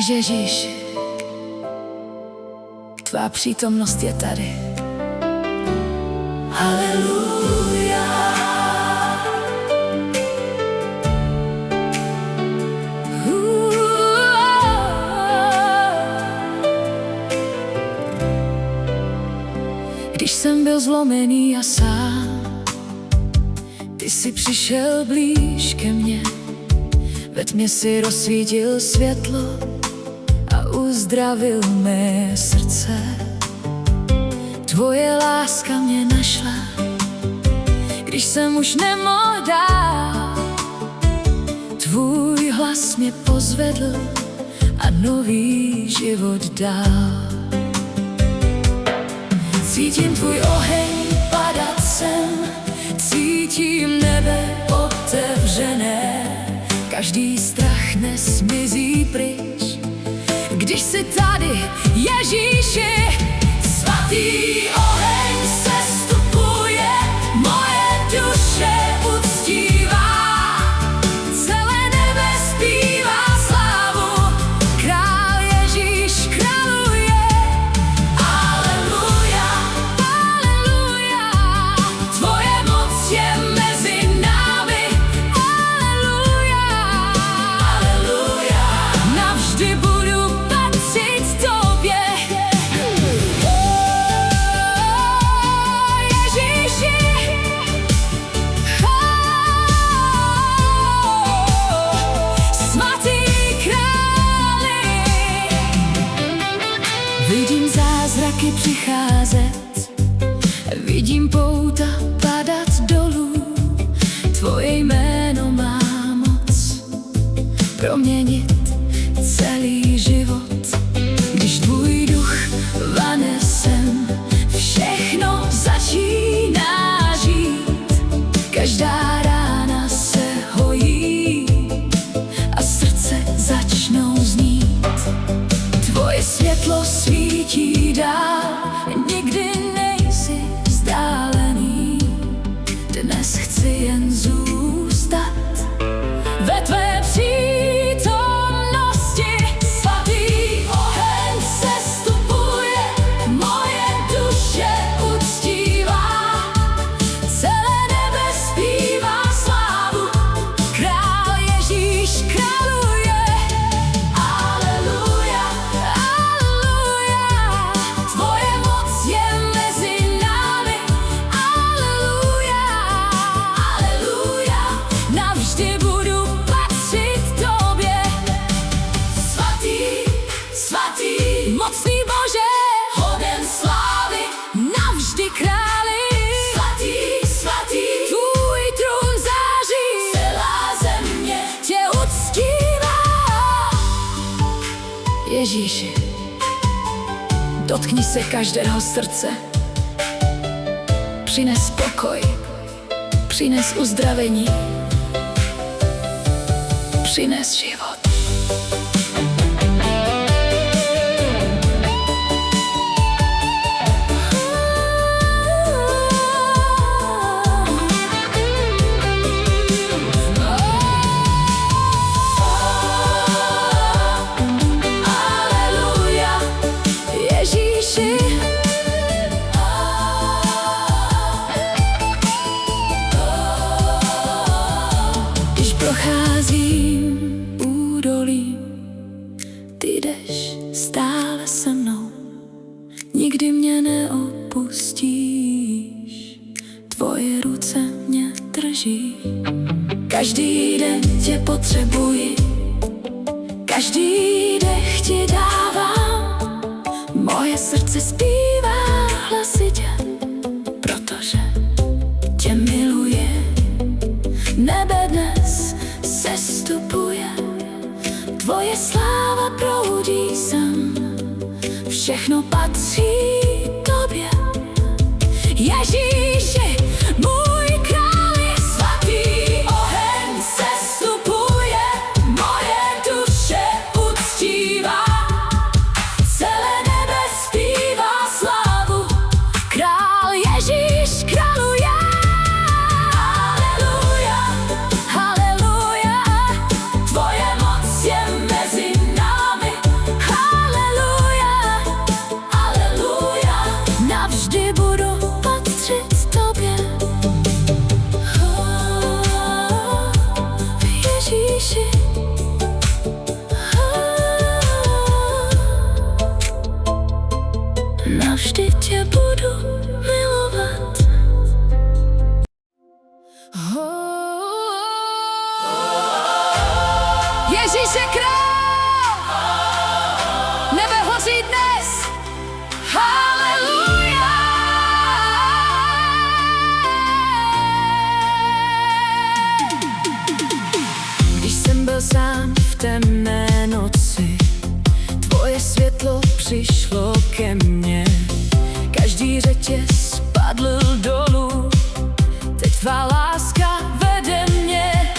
Ježíši, tvá přítomnost je tady. Haleluja. Když jsem byl zlomený a sám, ty jsi přišel blíž ke mně. Ve tmě si rozsvítil světlo a uzdravil mé srdce. Tvoje láska mě našla, když jsem už nemohl dál. Tvůj hlas mě pozvedl a nový život dal. Cítím tvůj oheň padat sem, cítím nebe otevřené. Každý strach nesmizí pryč, když jsi tady, Ježíši. Svatý oheň sestupuje, moje duše uctívá. Celé nebe zpívá slávu, král Ježíš králuje. Aleluja, aleluja, tvoje moc je mezi námi. Aleluja, aleluja, navždy budu patřit tobě. Vidím zázraky přicházet, vidím pouta padat dolů. Tvoje jméno má moc proměnit celý život. Když tvůj duch vane sem, všechno začíná žít. Každá rána se hojí a srdce začnou znít. Tvoje světlo svítí dál, nikdy nejsi vzdálený. Dnes chci jen zůstat ve tvé přítomnosti. Svatý oheň sestupuje, moje duše uctívá. Celé nebe zpívá slávu, král Ježíš králuje. Aleluja, aleluja, tvoje moc je mezi námi. Aleluja, aleluja, navždy budu patřit tobě. Svatý, svatý, mocný Bože, hoden slávy, navždy králi. Svatý, svatý, tvůj trůn září, celá země tě uctívá. Ježíši, dotkni se každého srdce. Přines pokoj, přines uzdravení, přines život. Aleluja, Ježíši. Když procházím údolím, ty jdeš stále se mnou. Nikdy mě neopustíš, tvoje ruce mě drží. Každý den tě potřebuji, každý dech ti dávám. Moje srdce zpívá hlasitě, protože tě miluje. Nebe dnes sestupuje, tvoje sláva proudí sem. Všechno patří tobě, Ježíši, můj králi. Svatý oheň sestupuje, moje duše uctívá. Celé nebe zpívá slávu, král Ježíš králuje. temné noci tvoje světlo přišlo ke mně. Každý řetěz padl dolů, teď tvá láska vede mě.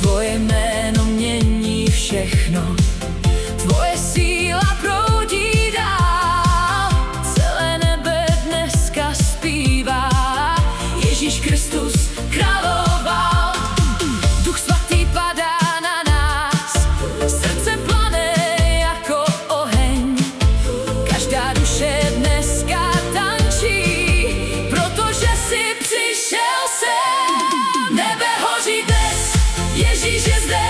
Tvoje jméno mění všechno, tvoje síla proudí dál. Celé nebe dneska zpívá, Ježíš Kristus královal. Duch svatý padá na nás, srdce plane jako oheň. Každá duše dneska tančí, protože jsi přišel sem. Nebe hoří dnes, Ježíš je zde,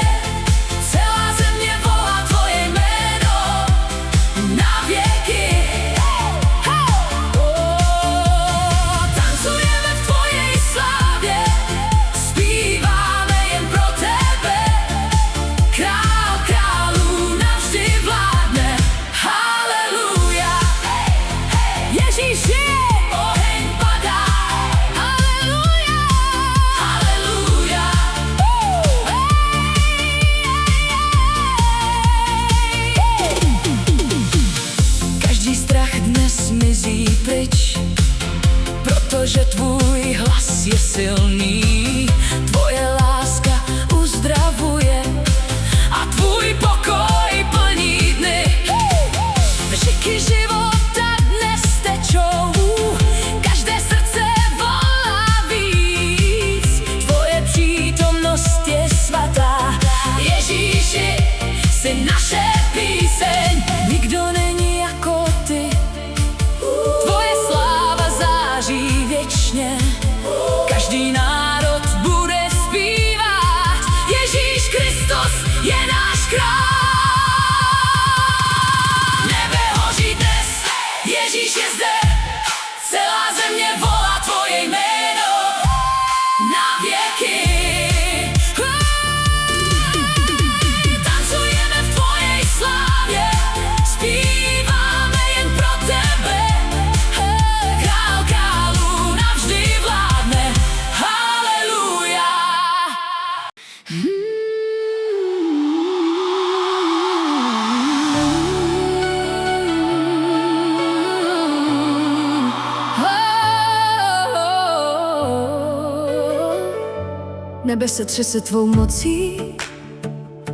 celá země volá tvoje jméno na věky. Tancujeme v tvojej slávě, zpíváme jen pro tebe. Král králů navždy vládne, haleluja. Ježíš žije, oheň padá, haleluja, haleluja. Každý strach dnes mizí pryč, protože tvůj hlas je silný. Tvoje láska uzdravuje a tvůj pokoj plní dny. Řeky života dnes tečou, každé srdce volá víc. Tvoje přítomnost je svatá, Ježíši, jsi naše píseň. Nikdo není jako ty, tvoje sláva září věčně. Každý národ bude zpívat, Ježíš Kristus je náš král. Nebe hoří dnes, Ježíš je zde, celá země volá tvoje jméno na věky. Tancujeme v tvojej slávě, zpíváme jen pro tebe. Král králů navždy vládne, haleluja. Nebe se třese tvou mocí,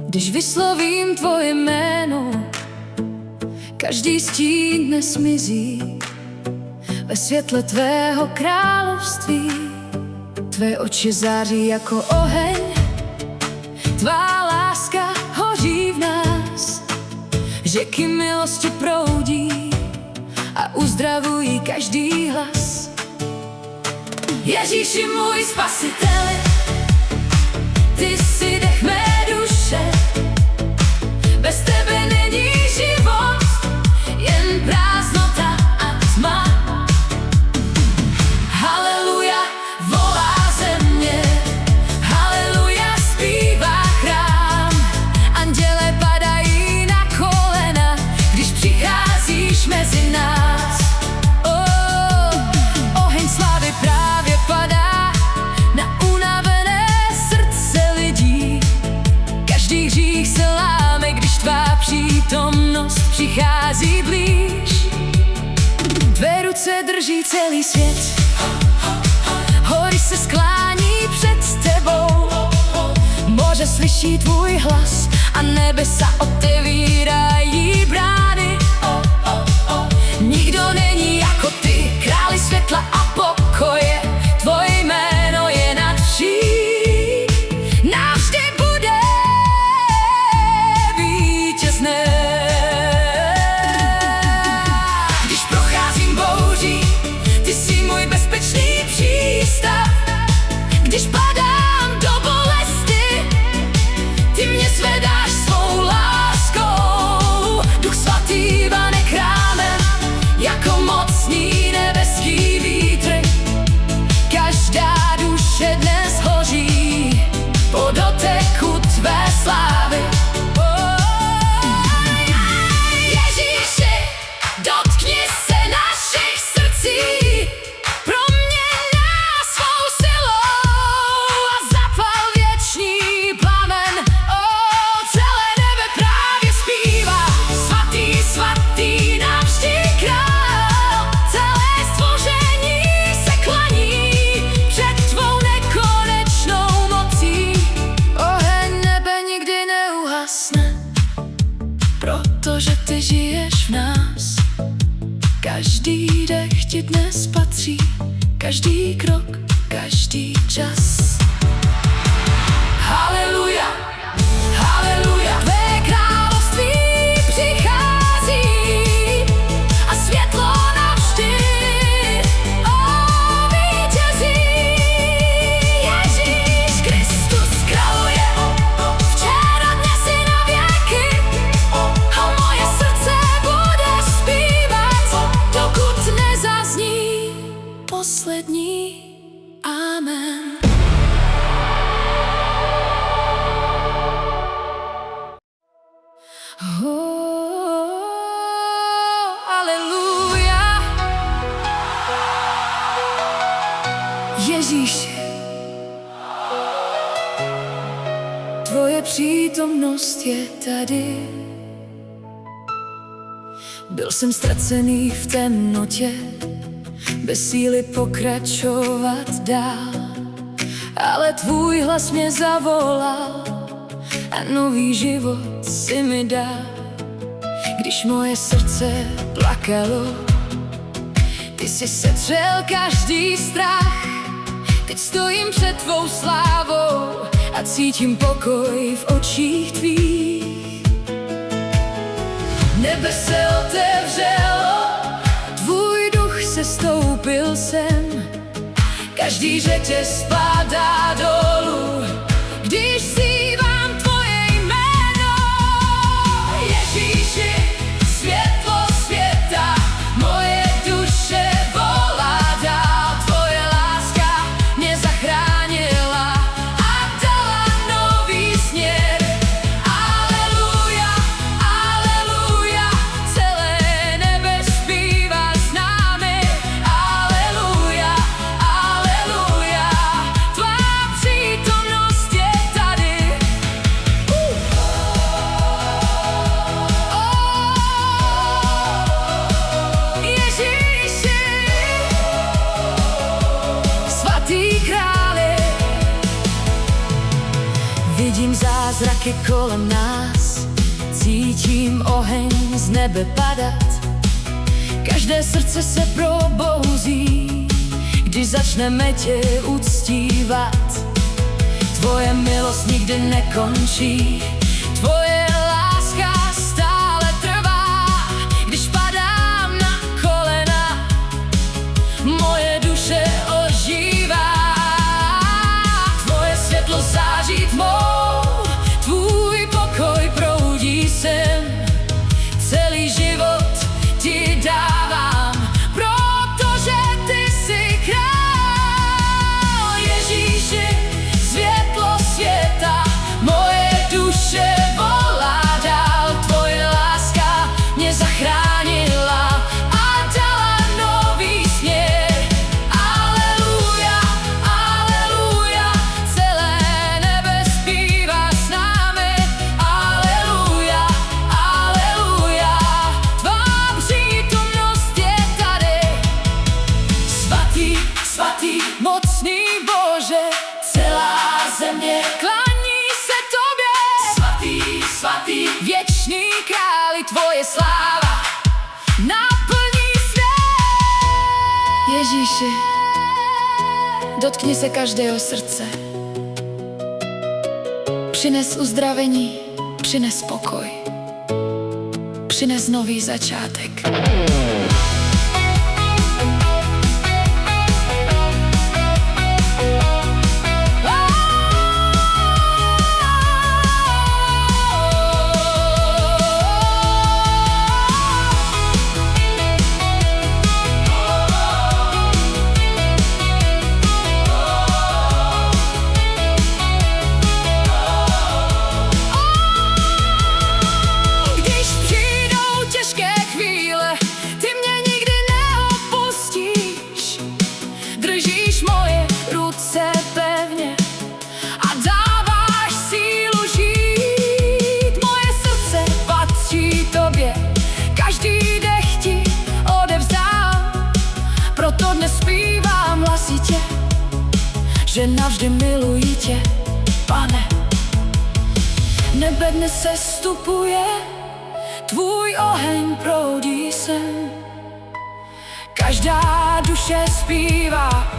když vyslovím tvoje jméno. Každý stín dnes mizí ve světle tvého království. Tvé oči září jako oheň, tvá láska hoří v nás. Řeky milosti proudí a uzdravují každý hlas. Ježíši můj spasiteli, ty jsi dech mé duše, bez tebe není život, jen prázdnota a tma. Haleluja, volá země, haleluja, zpívá chrám. Anděle padají na kolena, když přicházíš mezi nás. Oheň slávy právě padá na unavené srdce lidí. Každý hřích se láme, když tvá přítomnost přichází blíž. Tvé ruce drží celý svět, hory se sklání před tebou. Moře slyší tvůj hlas a nebesa otevírají brány. Nikdo není jako ty, králi světla a pokoje. Tvoje jméno je nad vším, navždy bude vítězné. Když procházím bouří, ty jsi můj bezpečný přístav. Když padám do bolesti, ty mě zvedáš svou láskou. Duch svatý vane krámem, jako mocný nebeský vítr. Každá duše dnes hoří po doteku tvé slávy. Ježíši, dotkni se našich srdcí, proměň každý krok, každý čas. Haleluja, haleluja, tvé království přichází a světlo navždy vítězí. Ježíš Kristus králuje, včera, dnes i na věky, a moje srdce bude zpívat, dokud nezazní poslední amen. Aleluja. Ježíši, tvoje přítomnost je tady. Byl jsem ztracený v temnotě, bez síly pokračovat dál, ale tvůj hlas mě zavolal a nový život si mi dal. Když moje srdce plakalo, ty jsi setřel každý strach. Teď stojím před tvou slávou a cítím pokoj v očích tvých. Nebe se otevřelo, tvůj duch se stoupil sem, každý řetěz spadá dolů, když zpívám tvoje jméno. Ježíši, světlo světa, moje duše volá dál, tvoje láska mě zachránila a dala nový směr. Aleluja, aleluja, celé nebe zpívá s námi. Aleluja, aleluja, tvá přítomnost je tady. Ježíši, svatý králi, vidím zázraky kolem nás, cítím oheň z nebe padat. Každé srdce se probouzí, když začneme tě uctívat. Tvoje milost nikdy nekončí, tvoje láska stále trvá. Když padám na kolena, moje duše ožívá. Tvoje světlo září tmou, tvůj pokoj proudí sem. Celý život ti dávám, protože ty jsi král. Ježíši, světlo světa, moje duše volá dál, tvoje láska mě zachránila a dala nový směr. Aleluja, aleluja, celé nebe zpívá s námi. Aleluja, aleluja, tvá přítomnost je tady. Svatý, svatý, mocný Bože, celá země klaní se tobě. Svatý, svatý, věčný králi, tvoje sláva naplní svět. Ježíši, dotkni se každého srdce. Přines uzdravení, přines pokoj, přines nový začátek. Když přijdou těžké chvíle, ty mě nikdy neopustíš. Držíš moje ruce pevně a dáváš sílu žít. Moje srdce patří tobě, každý dech ti odevzdám. Proto dnes zpívám hlasitě, že navždy miluji tě, Pane. Nebe dnes sestupuje, tvůj oheň proudí sem. Každá duše zpívá